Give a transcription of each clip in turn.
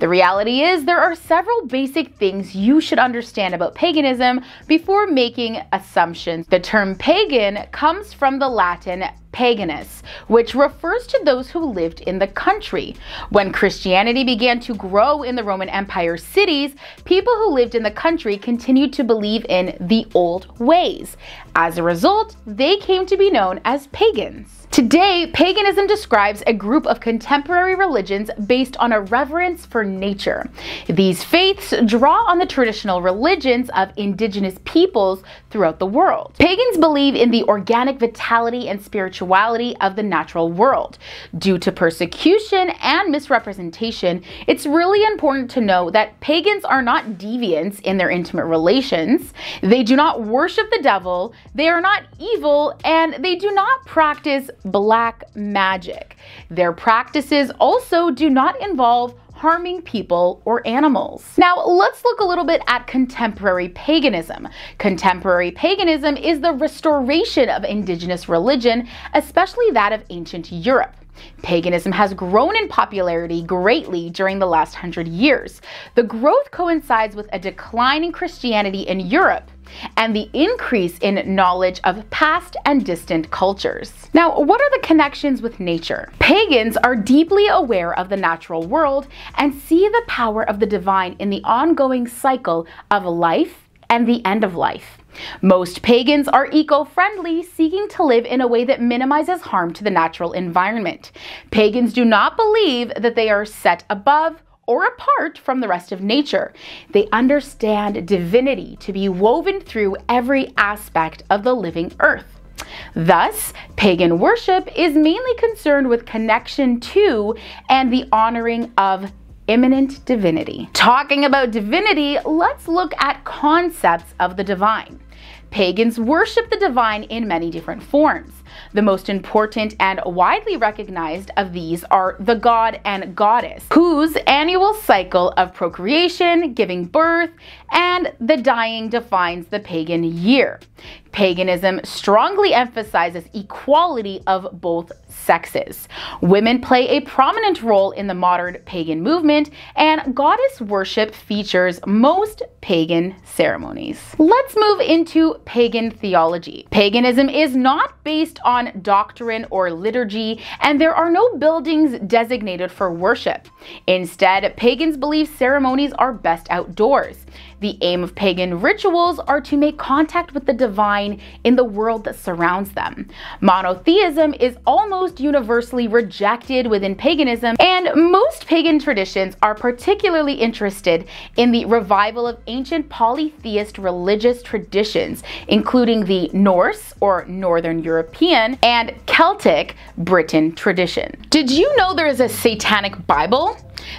The reality is there are several basic things you should understand about paganism before making assumptions. The term pagan comes from the Latin paganus, which refers to those who lived in the country. When Christianity began to grow in the Roman Empire cities, people who lived in the country continued to believe in the old ways. As a result, they came to be known as pagans. Today, paganism describes a group of contemporary religions based on a reverence for nature. These faiths draw on the traditional religions of indigenous peoples throughout the world. Pagans believe in the organic vitality and spirituality of the natural world. Due to persecution and misrepresentation, it's really important to know that pagans are not deviants in their intimate relations. They do not worship the devil, they are not evil, and they do not practice black magic. Their practices also do not involve harming people or animals. Now, let's look a little bit at contemporary paganism. Contemporary paganism is the restoration of indigenous religion, especially that of ancient Europe. Paganism has grown in popularity greatly during the last 100 years. The growth coincides with a decline in Christianity in Europe and the increase in knowledge of past and distant cultures. Now, what are the connections with nature? Pagans are deeply aware of the natural world and see the power of the divine in the ongoing cycle of life and the end of life. Most pagans are eco-friendly, seeking to live in a way that minimizes harm to the natural environment. Pagans do not believe that they are set above or apart from the rest of nature. They understand divinity to be woven through every aspect of the living earth. Thus, pagan worship is mainly concerned with connection to and the honoring of immanent divinity. Talking about divinity, let's look at concepts of the divine. Pagans worship the divine in many different forms. The most important and widely recognized of these are the god and goddess, whose annual cycle of procreation, giving birth, and the dying defines the pagan year. Paganism strongly emphasizes equality of both sexes. Women play a prominent role in the modern pagan movement, and goddess worship features most pagan ceremonies. Let's move into pagan theology. Paganism is not based on doctrine or liturgy, and there are no buildings designated for worship. Instead, pagans believe ceremonies are best outdoors. The aim of pagan rituals are to make contact with the divine in the world that surrounds them. Monotheism is almost universally rejected within paganism, and most pagan traditions are particularly interested in the revival of ancient polytheist religious traditions, including the Norse or Northern European and Celtic Britain tradition. Did you know there is a Satanic Bible?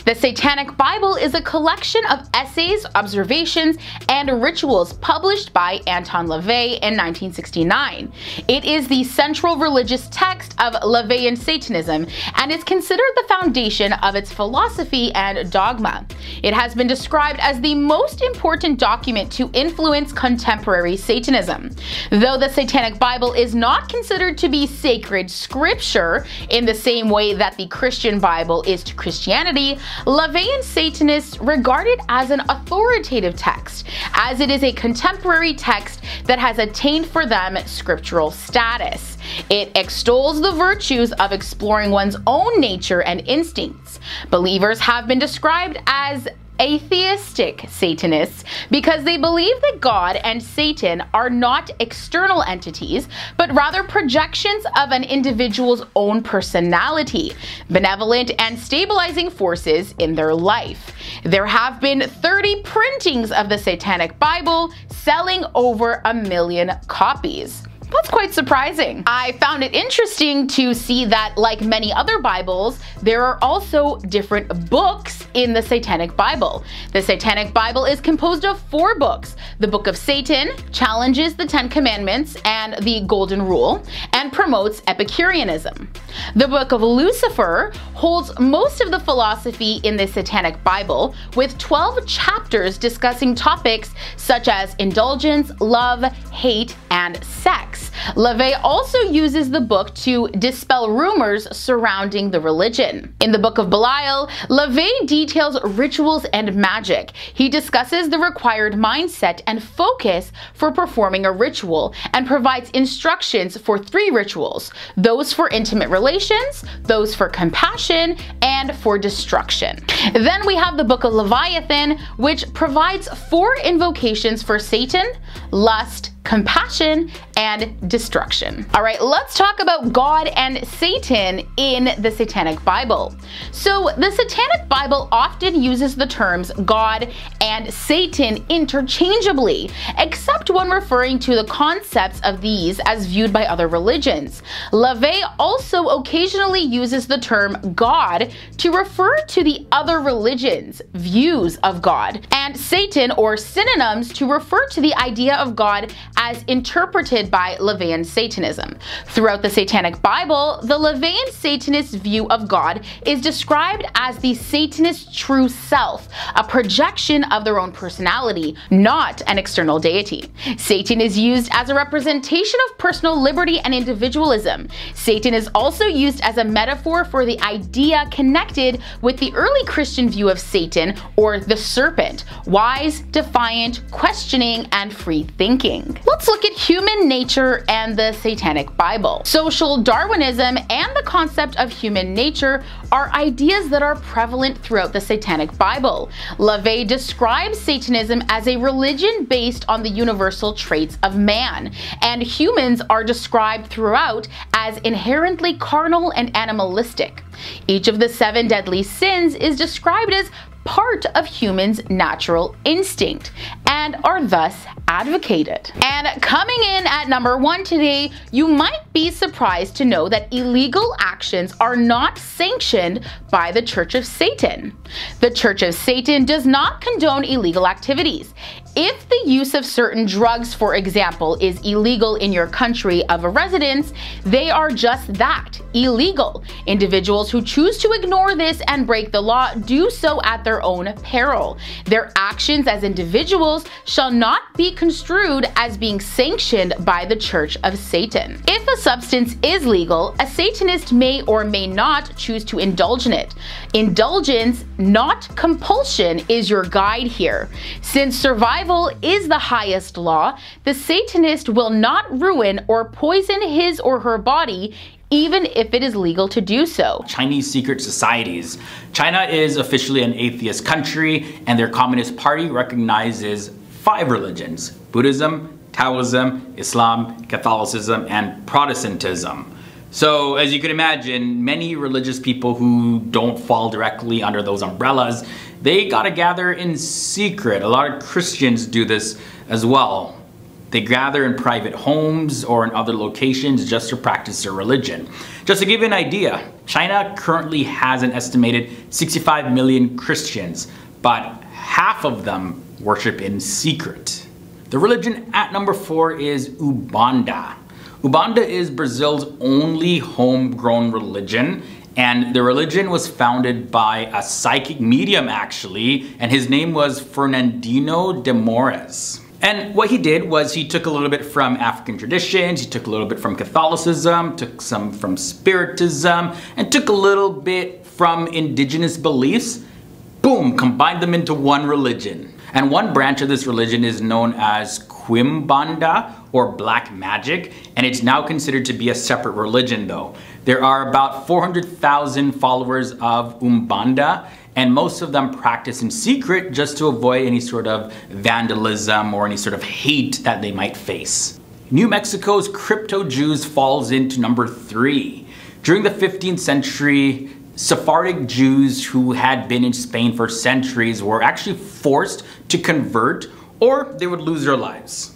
The Satanic Bible is a collection of essays, observations, and rituals published by Anton LaVey in 1969. It is the central religious text of LaVeyan Satanism and is considered the foundation of its philosophy and dogma. It has been described as the most important document to influence contemporary Satanism. Though the Satanic Bible is not considered to be sacred scripture in the same way that the Christian Bible is to Christianity, LaVeyan Satanists regard it as an authoritative text, as it is a contemporary text that has attained for them scriptural status. It extols the virtues of exploring one's own nature and instincts. Believers have been described as atheistic Satanists because they believe that God and Satan are not external entities, but rather projections of an individual's own personality, benevolent and stabilizing forces in their life. There have been 30 printings of the Satanic Bible, selling over 1 million copies. That's quite surprising. I found it interesting to see that, like many other Bibles, there are also different books in the Satanic Bible. The Satanic Bible is composed of 4 books. The Book of Satan challenges the 10 Commandments and the Golden Rule and promotes Epicureanism. The Book of Lucifer holds most of the philosophy in the Satanic Bible, with 12 chapters discussing topics such as indulgence, love, hate, and sex. books. LaVey also uses the book to dispel rumors surrounding the religion. In the Book of Belial, LaVey details rituals and magic. He discusses the required mindset and focus for performing a ritual and provides instructions for 3 rituals: those for intimate relations, those for compassion, and for destruction. Then we have the Book of Leviathan, which provides 4 invocations for Satan, lust, compassion, and destruction. All right, let's talk about God and Satan in the Satanic Bible. So the Satanic Bible often uses the terms God and Satan interchangeably, except when referring to the concepts of these as viewed by other religions. LaVey also occasionally uses the term God to refer to the other religions' views of God, and Satan or synonyms to refer to the idea of God as interpreted by LaVeyan Satanism. Throughout the Satanic Bible, the LaVeyan Satanist view of God is described as the Satanist true self, a projection of their own personality, not an external deity. Satan is used as a representation of personal liberty and individualism. Satan is also used as a metaphor for the idea connected with the early Christian view of Satan, or the serpent: wise, defiant, questioning, and free thinking. Let's look at human nature and the Satanic Bible. Social Darwinism and the concept of human nature are ideas that are prevalent throughout the Satanic Bible. LaVey describes Satanism as a religion based on the universal traits of man, and humans are described throughout as inherently carnal and animalistic. Each of the 7 deadly sins is described as part of humans' natural instinct and are thus advocated. And coming in at number 1 today, you might be surprised to know that illegal actions are not sanctioned by the Church of Satan. The Church of Satan does not condone illegal activities. If the use of certain drugs, for example, is illegal in your country of residence, they are just that, illegal. Individuals who choose to ignore this and break the law do so at their own peril. Their actions as individuals shall not be construed as being sanctioned by the Church of Satan. If a substance is legal, a Satanist may or may not choose to indulge in it. Indulgence, not compulsion, is your guide here. Since survival is the highest law, the Satanist will not ruin or poison his or her body even if it is legal to do so. Chinese secret societies. China is officially an atheist country, and their Communist Party recognizes 5 religions: Buddhism, Taoism, Islam, Catholicism, and Protestantism. So as you can imagine, many religious people who don't fall directly under those umbrellas, they gotta gather in secret. A lot of Christians do this as well. They gather in private homes or in other locations just to practice their religion. Just to give you an idea, China currently has an estimated 65 million Christians, but half of them worship in secret. The religion at number 4 is Umbanda. Umbanda is Brazil's only homegrown religion, and the religion was founded by a psychic medium actually, and his name was Fernandino de Moraes. And what he did was he took a little bit from African traditions, he took a little bit from Catholicism, took some from Spiritism, and took a little bit from indigenous beliefs. Boom, combined them into one religion. And one branch of this religion is known as UMBANDA, or black magic, and it's now considered to be a separate religion though. There are about 400,000 followers of UMBANDA, and most of them practice in secret just to avoid any sort of vandalism or any sort of hate that they might face. New Mexico's crypto Jews falls into number 3. During the 15th century, Sephardic Jews who had been in Spain for centuries were actually forced to convert, or they would lose their lives.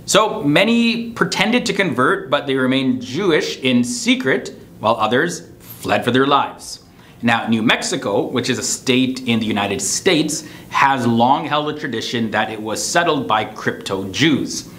So many pretended to convert, but they remained Jewish in secret, while others fled for their lives. Now, New Mexico, which is a state in the United States, has long held a tradition that it was settled by crypto Jews.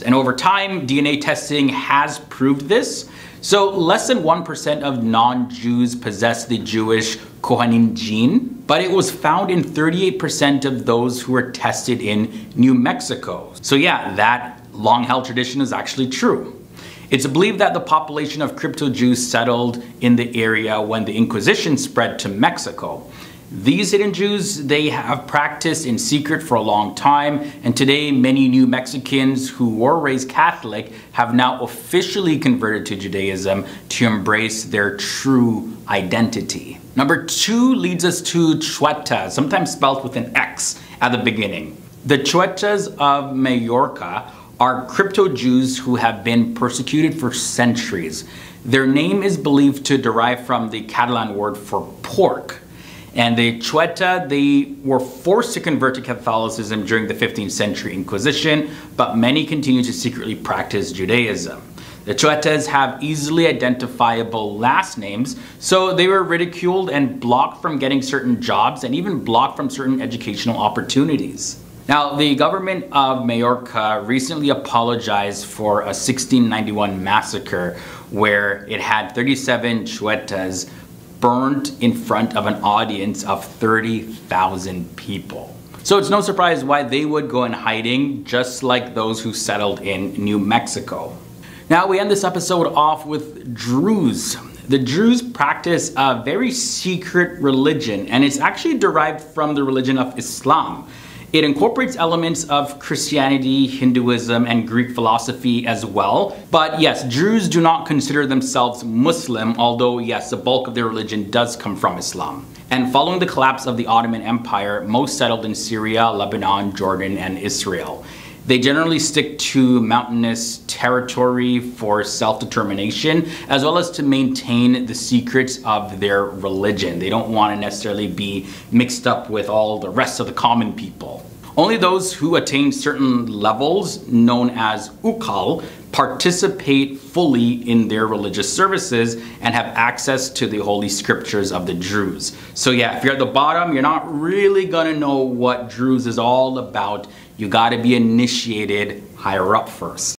And over time, DNA testing has proved this. So less than 1% of non-Jews possess the Jewish Kohanim gene, but it was found in 38% of those who were tested in New Mexico. So yeah, that long-held tradition is actually true. It's believed that the population of crypto-Jews settled in the area when the Inquisition spread to Mexico. These hidden Jews, they have practiced in secret for a long time, and today many New Mexicans who were raised Catholic have now officially converted to Judaism to embrace their true identity. Number 2 leads us to CHUETA, sometimes spelled with an X at the beginning. The CHUETAs of Mallorca are crypto-Jews who have been persecuted for centuries. Their name is believed to derive from the Catalan word for pork. And the CHUETA, they were forced to convert to Catholicism during the 15th century Inquisition, but many continue to secretly practice Judaism. The CHUETAs have easily identifiable last names, so they were ridiculed and blocked from getting certain jobs and even blocked from certain educational opportunities. Now, the government of Mallorca recently apologized for a 1691 massacre where it had 37 CHUETAs burned in front of an audience of 30,000 people. So it's no surprise why they would go in hiding, just like those who settled in New Mexico. Now we end this episode off with DRUZE. The Druze practice a very secret religion, and it's actually derived from the religion of Islam. It incorporates elements of Christianity, Hinduism, and Greek philosophy as well. But yes, Druze do not consider themselves Muslim, although yes, the bulk of their religion does come from Islam. And following the collapse of the Ottoman Empire, most settled in Syria, Lebanon, Jordan, and Israel. They generally stick to mountainous territory for self-determination, as well as to maintain the secrets of their religion. They don't want to necessarily be mixed up with all the rest of the common people. Only those who attain certain levels, known as ukal, participate fully in their religious services and have access to the holy scriptures of the Druze. So yeah, if you're at the bottom, you're not really gonna know what Druze is all about. You gotta be initiated higher up first.